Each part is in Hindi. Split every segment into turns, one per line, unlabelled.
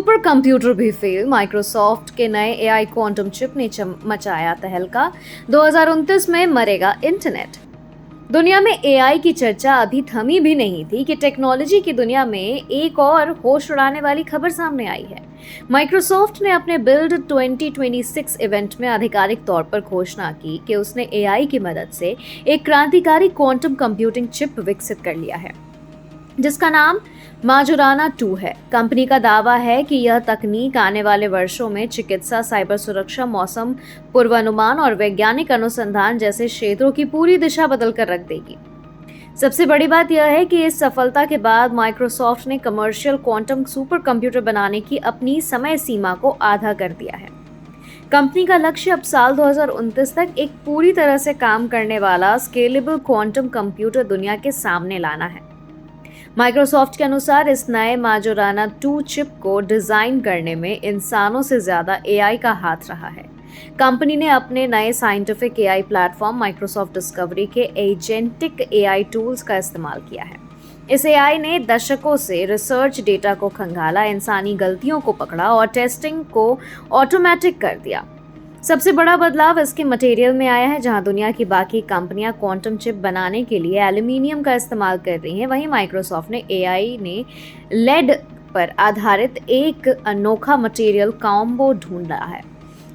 सुपर कंप्यूटर भी फेल, माइक्रोसॉफ्ट के नए एआई क्वांटम चिप ने मचाया तहलका। 2029 में मरेगा इंटरनेट। दुनिया में एआई की चर्चा अभी थमी भी नहीं थी कि टेक्नोलॉजी की दुनिया में एक और होश उड़ाने वाली खबर सामने आई है। माइक्रोसॉफ्ट ने अपने बिल्ड 2026 इवेंट में आधिकारिक तौर पर घोषणा की कि उसने एआई की मदद से एक क्रांतिकारी क्वांटम कंप्यूटिंग चिप विकसित कर लिया है, जिसका नाम माजुराना 2 है। कंपनी का दावा है कि यह तकनीक आने वाले वर्षों में चिकित्सा, साइबर सुरक्षा, मौसम पूर्वानुमान और वैज्ञानिक अनुसंधान जैसे क्षेत्रों की पूरी दिशा बदलकर रख देगी। सबसे बड़ी बात यह है कि इस सफलता के बाद माइक्रोसॉफ्ट ने कमर्शियल क्वांटम सुपर कंप्यूटर बनाने की अपनी समय सीमा को आधा कर दिया है। कंपनी का लक्ष्य अब साल 2029 तक एक पूरी तरह से काम करने वाला स्केलेबल क्वांटम कंप्यूटर दुनिया के सामने लाना है। माइक्रोसॉफ्ट के अनुसार इस नए माजोराना 2 चिप को डिजाइन करने में इंसानों से ज्यादा एआई का हाथ रहा है। कंपनी ने अपने नए scientific AI platform Microsoft discovery के एजेंटिक एआई टूल्स का इस्तेमाल किया है। इस एआई ने दशकों से रिसर्च डेटा को खंगाला, इंसानी गलतियों को पकड़ा और टेस्टिंग को ऑटोमेटिक कर दिया। सबसे बड़ा बदलाव इसके मटेरियल में आया है। जहां दुनिया की बाकी कंपनियां क्वांटम चिप बनाने के लिए एल्यूमिनियम का इस्तेमाल कर रही हैं, वहीं माइक्रोसॉफ्ट ने एआई ने लेड पर आधारित एक अनोखा मटेरियल कॉम्बो ढूंढा है।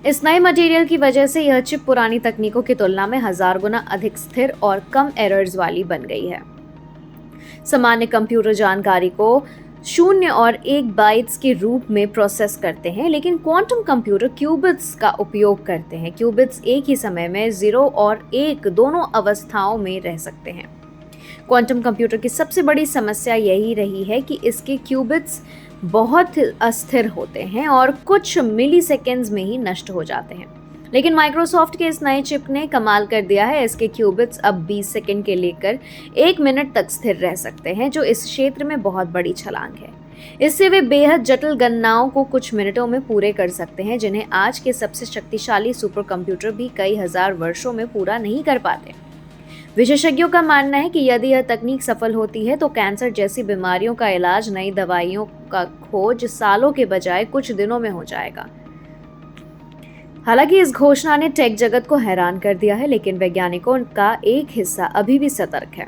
इस नए मटेरियल की वजह से यह चिप पुरानी तकनीकों की तुलना में 1000 गुना अधिक स्थिर और कम एरर्स वाली बन गई है। सामान्य कंप्यूटर जानकारी को 0 और 1 बाइट्स के रूप में प्रोसेस करते हैं, लेकिन क्वांटम कंप्यूटर क्यूबिट्स का उपयोग करते हैं। क्यूबिट्स एक ही समय में 0 और 1 दोनों अवस्थाओं में रह सकते हैं। क्वांटम कंप्यूटर की सबसे बड़ी समस्या यही रही है कि इसके क्यूबिट्स बहुत अस्थिर होते हैं और कुछ मिलीसेकेंड्स में ही नष्ट हो जाते हैं। लेकिन माइक्रोसॉफ्ट के इस नए चिप ने कमाल कर दिया है। इसके क्यूबिट्स अब 20 सेकंड के लेकर 1 मिनट तक स्थिर रह सकते हैं, जो इस क्षेत्र में बहुत बड़ी छलांग है। इससे वे बेहद जटिल गणनाओं को कुछ मिनटों में पूरे कर सकते हैं, जिन्हें आज के सबसे शक्तिशाली सुपर कंप्यूटर भी कई हजार वर्षों में पूरा नहीं कर पाते। विशेषज्ञों का मानना है कि यदि यह तकनीक सफल होती है तो कैंसर जैसी बीमारियों का इलाज, नई दवाइयों का खोज सालों के बजाय कुछ दिनों में हो जाएगा। हालांकि इस घोषणा ने टेक जगत को हैरान कर दिया है, लेकिन वैज्ञानिकों का एक हिस्सा अभी भी सतर्क है।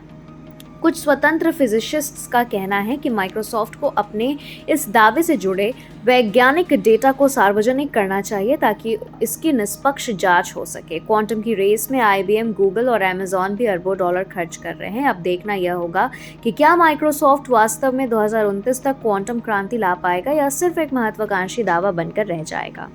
कुछ स्वतंत्र फिजिसिस्ट्स का कहना है कि माइक्रोसॉफ्ट को अपने इस दावे से जुड़े वैज्ञानिक डेटा को सार्वजनिक करना चाहिए ताकि इसकी निष्पक्ष जांच हो सके। क्वांटम की रेस में आईबीएम, गूगल और अमेजॉन भी अरबों डॉलर खर्च कर रहे हैं। अब देखना यह होगा कि क्या माइक्रोसॉफ्ट वास्तव में 2029 तक क्वांटम क्रांति ला पाएगा या सिर्फ एक महत्वाकांक्षी दावा बनकर रह जाएगा।